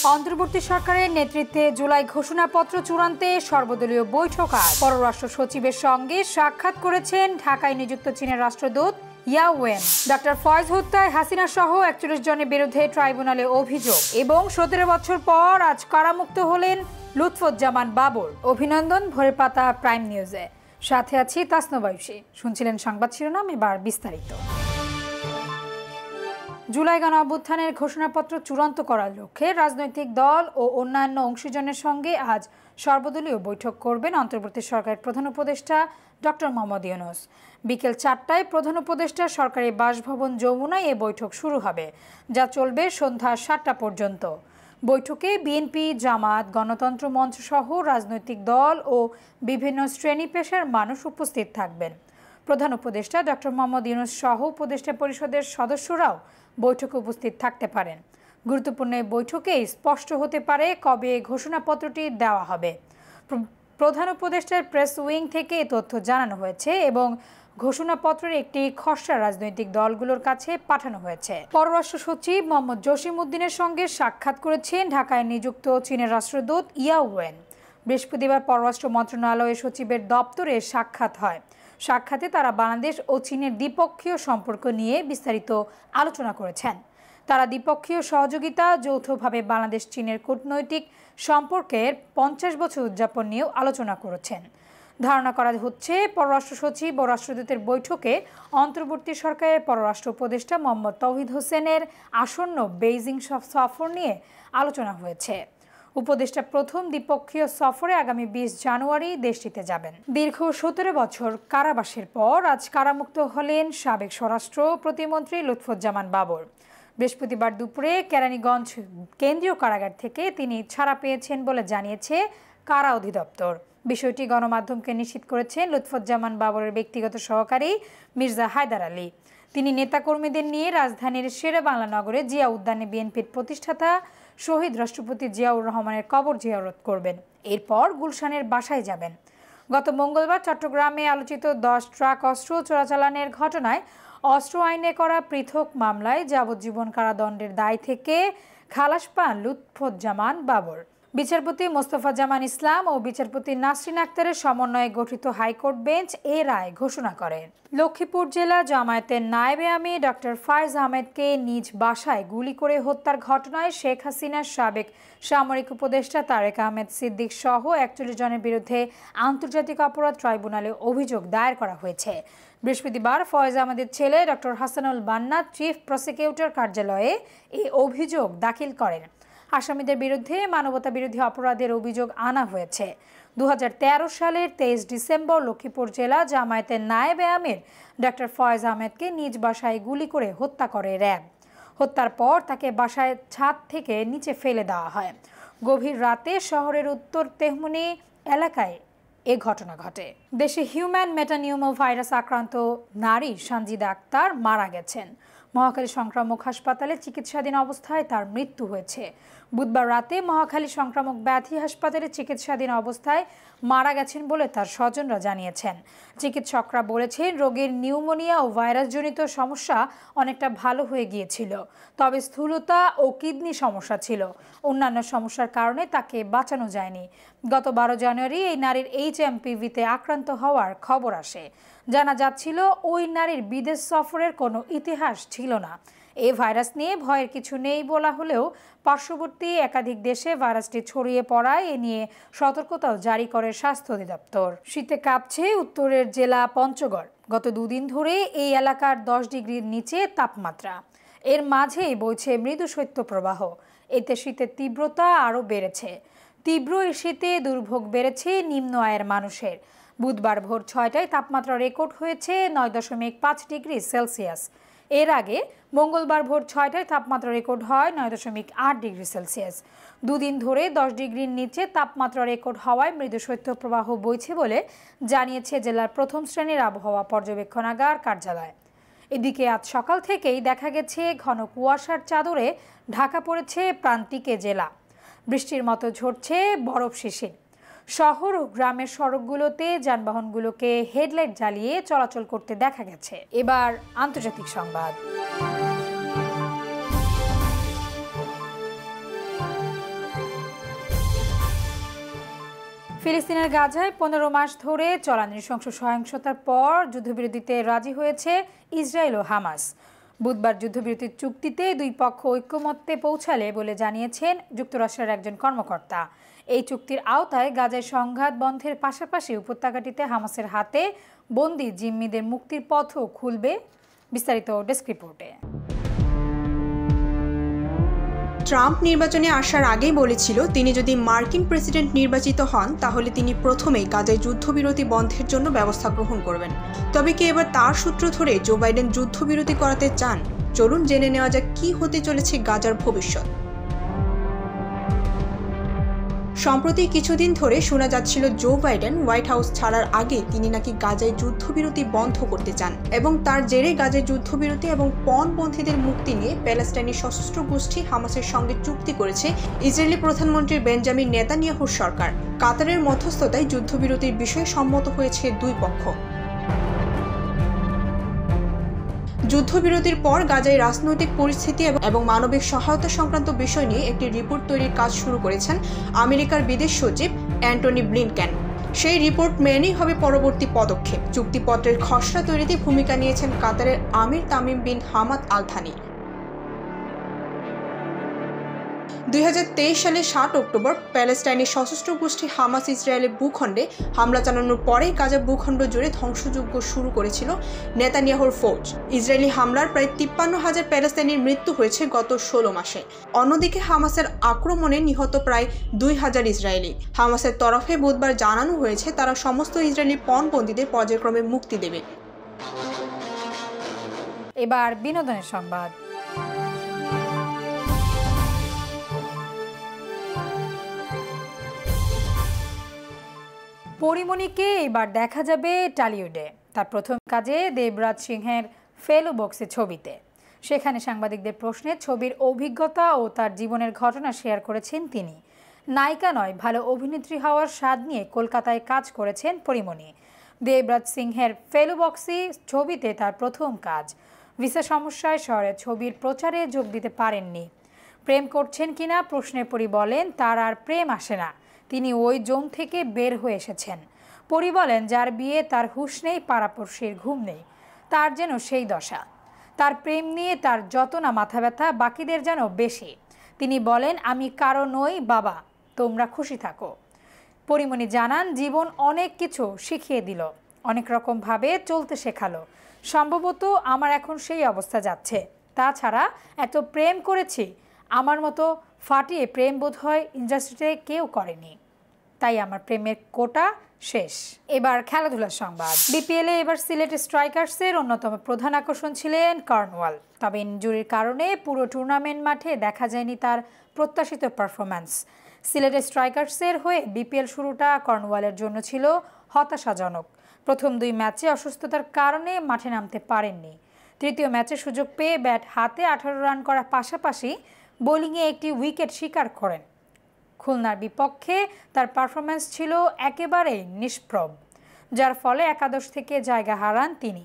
অন্তর্বর্তী সরকারের নেতৃত্বে জুলাই ঘোষণাপত্র চূড়ান্তে সর্বদলীয় বৈঠক আজ। পররাষ্ট্র সচিবের সঙ্গে সাক্ষাৎ করেছেন ঢাকায় নিযুক্ত চীনের রাষ্ট্রদূত ইয়াও ওয়েন। ডক্টর ফয়েজ হত্যায় হাসিনা সহ ৪১ জনের বিরুদ্ধে ট্রাইব্যুনালে অভিযোগ এবং ১৭ বছর পর আজ কারামুক্ত হলেন লুৎফুজ্জামান বাবর। অভিনন্দন ভোরের পাতা প্রাইম নিউজে। সাথে আছি তাসনূভা আয়ুষী। শুনছিলেন সংবাদ শিরোনাম, এবার বিস্তারিত। জুলাই গণ অভ্যুত্থানের ঘোষণাপত্র চূড়ান্ত করার লক্ষ্যে রাজনৈতিক দল ও অন্যান্য অংশীজনের সঙ্গে আজ সর্বদলীয় বৈঠক করবেন অন্তর্বর্তী সরকারের প্রধান উপদেষ্টা ডক্টর মোহাম্মদ ইউনূস। বিকেল ৪টায় প্রধান উপদেষ্টা সরকারি বাসভবন যমুনায় এ বৈঠক শুরু হবে, যা চলবে সন্ধ্যা ৭টা পর্যন্ত। বৈঠকে বিএনপি, জামাত, গণতন্ত্র মঞ্চ সহ রাজনৈতিক দল ও বিভিন্ন শ্রেণী পেশার মানুষ উপস্থিত থাকবেন। প্রধান উপদেষ্টা ডক্টর মোহাম্মদ ইউনূস সহ উপদেষ্টা পরিষদের সদস্যরাও বৈঠকে উপস্থিত থাকতে পারেন। গুরুত্বপূর্ণ এই বৈঠকে স্পষ্ট হতে পারে কবে ঘোষণাপত্রটি দেওয়া হবে। প্রধান উপদেষ্টার প্রেস উইং থেকে এ তথ্য জানানো হয়েছে এবং ঘোষণাপত্রের একটি খসড়া রাজনৈতিক দলগুলোর কাছে পাঠানো হয়েছে। পররাষ্ট্র সচিব মোহাম্মদ জসিমউদ্দিনের সঙ্গে সাক্ষাৎ করেছেন ঢাকায় নিযুক্ত চীনের রাষ্ট্রদূত ইয়াও ওয়েন। বৃহস্পতিবার পররাষ্ট্র মন্ত্রণালয়ের সচিবের দপ্তরে সাক্ষাৎ হয়। সাক্ষাতে তারা বাংলাদেশ ও চীনের দ্বিপক্ষীয় সম্পর্ক নিয়ে বিস্তারিত আলোচনা করেছেন। তারা দ্বিপক্ষীয় সহযোগিতা, যৌথভাবে বাংলাদেশ চীনের কূটনৈতিক সম্পর্কের ৫০ বছর উদযাপন নিয়েও আলোচনা করেছেন। ধারণা করা হচ্ছে পররাষ্ট্র সচিব ও রাষ্ট্রদূতের বৈঠকে অন্তর্বর্তী সরকারের পররাষ্ট্র উপদেষ্টা মোহাম্মদ তৌহিদ হোসেনের আসন্ন বেইজিং সফর নিয়ে আলোচনা হয়েছে। উপদেষ্টা প্রথম দ্বিপক্ষীয় সফরে আগামী ২০ জানুয়ারি দেশটিতে যাবেন। দীর্ঘ ১৭ বছর কারাবাসের পর আজ কারামুক্ত হলেন সাবেক স্বরাষ্ট্র প্রতিমন্ত্রী লুৎফুজ্জামান বাবর। বৃহস্পতিবার দুপুরে কেরানীগঞ্জ কেন্দ্রীয় কারাগার থেকে তিনি ছাড়া পেয়েছেন বলে জানিয়েছে কারা অধিদপ্তর। বিষয়টি গণমাধ্যমকে নিশ্চিত করেছেন লুৎফুজ্জামান বাবরের ব্যক্তিগত সহকারী মির্জা হায়দার আলী। তিনি নেতাকর্মীদের নিয়ে রাজধানীর শেরেবাংলা নগরে জিয়া উদ্যানে বিএনপির প্রতিষ্ঠাতা শহীদ রাষ্ট্রপতি জিয়াউর রহমানের কবর জিয়ারত করবেন। এরপর গুলশানের বাসায় যাবেন। গত মঙ্গলবার চট্টগ্রামে আলোচিত ১০ ট্রাক অস্ত্র চোরাচালানের ঘটনায় অস্ত্র আইনে করা পৃথক মামলায় যাবজ্জীবন কারাদণ্ডের দায় থেকে খালাস পান লুৎফুজ্জামান বাবর। বিচারপতি মোস্তফা জামান ইসলাম ও বিচারপতি নাসরিন আক্তারের সমন্বয়ে গঠিত হাইকোর্ট বেঞ্চ এ রায় ঘোষণা করেন। লক্ষ্মীপুর জেলা জামায়াতের নায়েবে আমির ডক্টর ফায়েজ আহমেদকে নিজ বাসায় গুলি করে হত্যার ঘটনায় শেখ হাসিনার সাবেক সামরিক উপদেষ্টা তারেক আহমেদ সিদ্দিক সহ ৪১ জনের বিরুদ্ধে আন্তর্জাতিক অপরাধ ট্রাইব্যুনালে অভিযোগ দায়ের করা হয়েছে। বৃহস্পতিবার ফয়েজ আহমেদের ছেলে ডক্টর হাসানুল বান্না চিফ প্রসিকিউটর কার্যালয়ে এই অভিযোগ দাখিল করেন। আসামিদের বিরুদ্ধে মানবতা বিরোধী অপরাধের অভিযোগ আনা হয়েছে। ২০১৩ সালের ২৩ ডিসেম্বর লক্ষ্মীপুর জেলা জামায়াতের নায়েবে আমির ডক্টর ফয়েজ আহমেদকে নিজ বাসায় গুলি করে হত্যা করে র্যাব। হত্যার পর তাকে বাসায় ছাদ থেকে নিচে ফেলে দেওয়া হয়। গভীর রাতে শহরের উত্তর তেহমনি এলাকায় এ ঘটনা ঘটে। দেশে হিউম্যান মেটানিউমো ভাইরাস আক্রান্ত নারী সানজিদা আক্তার মারা গেছেন। মহাখালী সংক্রামক হাসপাতালে চিকিৎসাধীন অবস্থায় তার মৃত্যু হয়েছে। বুধবার রাতে মহাখালী সংক্রামক ব্যাধি হাসপাতালে চিকিৎসাধীন অবস্থায় মারা গেছেন বলে তার স্বজনরা জানিয়েছেন। চিকিৎসকরা বলেছেন রোগীর নিউমোনিয়া ও ভাইরাসজনিত সমস্যা অনেকটা ভালো হয়ে গিয়েছিল, তবে স্থূলতা ও কিডনি সমস্যা ছিল। অন্যান্য সমস্যার কারণে তাকে বাঁচানো যায়নি। গত ১২ জানুয়ারি এই নারীর HMPV-তে আক্রান্ত হওয়ার খবর আসে। জানা যাচ্ছিল ওই নারীর বিদেশ সফরের কোনো ইতিহাস ছিল না। এই ভাইরাস নিয়ে ভয়ের কিছু নেই বলা হলেও পার্শ্ববর্তী একাধিক দেশে ভাইরাসটি ছড়িয়ে পড়ায় এ নিয়ে সতর্কতাও জারি করে স্বাস্থ্য অধিদপ্তর। শীতে কাঁপছে উত্তরের জেলা পঞ্চগড়। গত দুদিন ধরে এই এলাকার ১০ ডিগ্রির নিচে তাপমাত্রা। এর মাঝেই বইছে মৃদু শৈত্যপ্রবাহ। এতে শীতের তীব্রতা আরও বেড়েছে। তীব্র এই শীতে দুর্ভোগ বেড়েছে নিম্ন আয়ের মানুষের। বুধবার ভোর ৬টায় তাপমাত্রা রেকর্ড হয়েছে ৯.৫ ডিগ্রি সেলসিয়াস। এর আগে মঙ্গলবার ভোর ৬টায় তাপমাত্রা রেকর্ড হয় ৯.৮ ডিগ্রি সেলসিয়াস। দুদিন ধরে ১০ ডিগ্রির নিচে তাপমাত্রা রেকর্ড হওয়ায় মৃদু শৈত্যপ্রবাহ বইছে বলে জানিয়েছে জেলার প্রথম শ্রেণীর আবহাওয়া পর্যবেক্ষণাগার কার্যালয়। এদিকে আজ সকাল থেকেই দেখা গেছে ঘন কুয়াশার চাদরে ঢাকা পড়েছে প্রান্তিকে জেলা। বৃষ্টির মতো ঝরছে বরফ শিশির। শহর ও গ্রামের সড়কগুলোতে যানবাহনগুলোকে হেডলাইট জ্বালিয়ে চলাচল করতে দেখা গেছে। এবার আন্তর্জাতিক সংবাদ। ফিলিস্তিনের গাজায় 15 মাস ধরে চলা নৃশংস সহিংসতার পর যুদ্ধবিরতিতে রাজি হয়েছে ইসরায়েল ও হামাস। বুধবার যুদ্ধবিরতির চুক্তিতে দুই পক্ষ ঐক্যমত্যে পৌঁছালে বলে জানিয়েছেন যুক্তরাষ্ট্রের একজন কর্মকর্তা। এই চুক্তির আওতায় গাজায় সংঘাত বন্ধের পাশাপাশি উপত্যকাটিতে হামাসের হাতে বন্দী জিম্মিদের মুক্তির পথও খুলবে। বিস্তারিত ডেস্ক রিপোর্টে। ট্রাম্প নির্বাচনে আসার আগেই বলেছিল তিনি যদি মার্কিন প্রেসিডেন্ট নির্বাচিত হন তাহলে তিনি প্রথমেই গাজায় যুদ্ধবিরতি বন্ধের জন্য ব্যবস্থা গ্রহণ করবেন। তবে কি এবার তার সূত্র ধরে জো বাইডেন যুদ্ধবিরতি করাতে চান? চলুন জেনে নেওয়া যাক কি হতে চলেছে গাজার ভবিষ্যৎ। সম্প্রতি কিছুদিন ধরে শোনা যাচ্ছিল জো বাইডেন হোয়াইট হাউস ছাড়ার আগে তিনি নাকি গাজায় যুদ্ধবিরতি বন্ধ করতে চান এবং তার জেরে গাজায় যুদ্ধবিরতি এবং পণবন্দীদের মুক্তি নিয়ে প্যালেস্টাইনি সশস্ত্র গোষ্ঠী হামাসের সঙ্গে চুক্তি করেছে ইসরায়েলি প্রধানমন্ত্রী বেঞ্জামিন নেতানিয়াহুর সরকার। কাতারের মধ্যস্থতায় যুদ্ধবিরতির বিষয়ে সম্মত হয়েছে দুই পক্ষ। যুদ্ধবিরতির পর গাজায় রাজনৈতিক পরিস্থিতি এবং মানবিক সহায়তা সংক্রান্ত বিষয় নিয়ে একটি রিপোর্ট তৈরির কাজ শুরু করেছেন আমেরিকার বিদেশ সচিব অ্যান্টনি ব্লিনকেন। সেই রিপোর্ট মেনেই হবে পরবর্তী পদক্ষেপ। চুক্তিপত্রের খসড়া তৈরিতে ভূমিকা নিয়েছেন কাতারের আমির Tamim bin Hamad Al Thani. 2023 সালে 7 অক্টোবর প্যালেস্টাইনি সশস্ত্র গোষ্ঠী হামাস ইসরায়েলের ভূখণ্ডে হামলা চালানোর পরেই গাজা ভূখণ্ড জুড়ে ধ্বংসযজ্ঞ শুরু করেছিল নেতানিয়াহুর ফৌজ। ইসরায়েলি হামলার প্রায় 53,000 প্যালেস্টাইনির মৃত্যু হয়েছে গত 16 মাসে। অন্যদিকে হামাসের আক্রমণে নিহত প্রায় 2,000 ইসরায়েলি। হামাসের তরফে বুধবার জানানো হয়েছে তারা সমস্ত ইসরায়েলি পণবন্দীদের পর্যায়ক্রমে মুক্তি দেবে। এবার বিনোদনের সংবাদ। পরিমণিকে এবার দেখা যাবে টলিউডে। তার প্রথম কাজে দেবরাজ সিংহের ফেলো বক্সে ছবিতে। সেখানে সাংবাদিকদের প্রশ্নে ছবির অভিজ্ঞতা ও তার জীবনের ঘটনা শেয়ার করেছেন তিনি। নায়িকা নয়, ভালো অভিনেত্রী হওয়ার স্বাদ নিয়ে কলকাতায় কাজ করেছেন পরিমণি। দেবরাজ সিংহের ফেলো বক্সি ছবিতে তার প্রথম কাজ। ভিসা সমস্যায় শহরে ছবির প্রচারে যোগ দিতে পারেননি। প্রেম করছেন কিনা প্রশ্নের পরি বলেন তার আর প্রেম আসে না, তিনি ওই জোন থেকে বের হয়ে এসেছেন। পরি বলেন যার বিয়ে তার হুঁশ নেই, পাড়াপড়শির ঘুম নেই, তার যেন সেই দশা। তার প্রেম নিয়ে তার যত না মাথা ব্যথা, বাকিদের যেন বেশি। তিনি বলেন আমি কারো নই বাবা, তোমরা খুশি থাকো। পরিমণি জানান জীবন অনেক কিছু শিখিয়ে দিল, অনেক রকমভাবে চলতে শেখালো। সম্ভবত আমার এখন সেই অবস্থা যাচ্ছে। তাছাড়া এত প্রেম করেছি, আমার মতো ফাটিয়ে প্রেম বোধ হয় ইন্ডাস্ট্রিতে কেউ করেনি, তাই আমার প্রেমের কোটা শেষ। এবার খেলাধুলার সংবাদ। বিপিএলে এবার সিলেট স্ট্রাইকার্সের অন্যতম প্রধান আকর্ষণ ছিলেন কর্নওয়াল। তবে ইনজুরির কারণে পুরো টুর্নামেন্ট মাঠে দেখা যায়নি তার প্রত্যাশিত পারফরম্যান্স। সিলেট স্ট্রাইকার্সের হয়ে বিপিএল শুরুটা কর্নওয়ালের জন্য ছিল হতাশাজনক। প্রথম 2 ম্যাচে অসুস্থতার কারণে মাঠে নামতে পারেননি। তৃতীয় ম্যাচে সুযোগ পেয়ে ব্যাট হাতে 18 রান করার পাশাপাশি বোলিংয়ে একটি উইকেট শিকার করেন। খুলনার বিপক্ষে তার পারফরম্যান্স ছিল একেবারেই নিষ্প্রভ, যার ফলে একাদশ থেকে জায়গা হারান তিনি।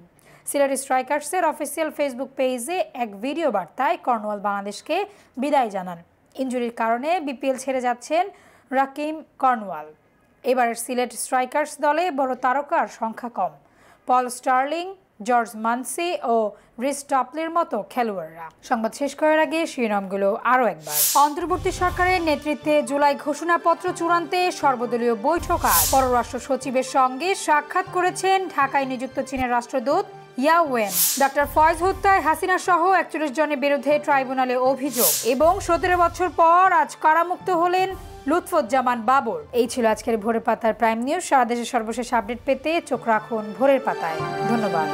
সিলেট স্ট্রাইকার্সের অফিসিয়াল ফেসবুক পেজে এক ভিডিও বার্তায় কর্নওয়াল বাংলাদেশকে বিদায় জানান। ইনজুরির কারণে বিপিএল ছেড়ে যাচ্ছেন রাকিম কর্নওয়াল। এবারের সিলেট স্ট্রাইকার্স দলে বড় তারকার সংখ্যা কম। পল স্টার্লিং, জর্জ মানসি ও রিস টপলির মতো খেলোয়াড়রা। সংবাদ শেষ করার আগে শিরোনামগুলো আরও একবার। অন্তর্বর্তী সরকারের নেতৃত্বে জুলাই ঘোষণাপত্র চূড়ান্তে সর্বদলীয় বৈঠক আজ। পররাষ্ট্র সচিবের সঙ্গে সাক্ষাৎ করেছেন ঢাকায় নিযুক্ত চীনের রাষ্ট্রদূত ইয়া ওয়েন। ডক্টর ফয়েজ হত্যায় হাসিনা সহ 41 জনের বিরুদ্ধে ট্রাইব্যুনালে অভিযোগ এবং 17 বছর পর আজ কারামুক্ত হলেন লুৎফুজ্জামান বাবর। এই ছিল আজকের ভোরের পাতার প্রাইম নিউজ। সারা দেশের সর্বশেষ আপডেট পেতে চোখ রাখুন ভোরের পাতায়। ধন্যবাদ।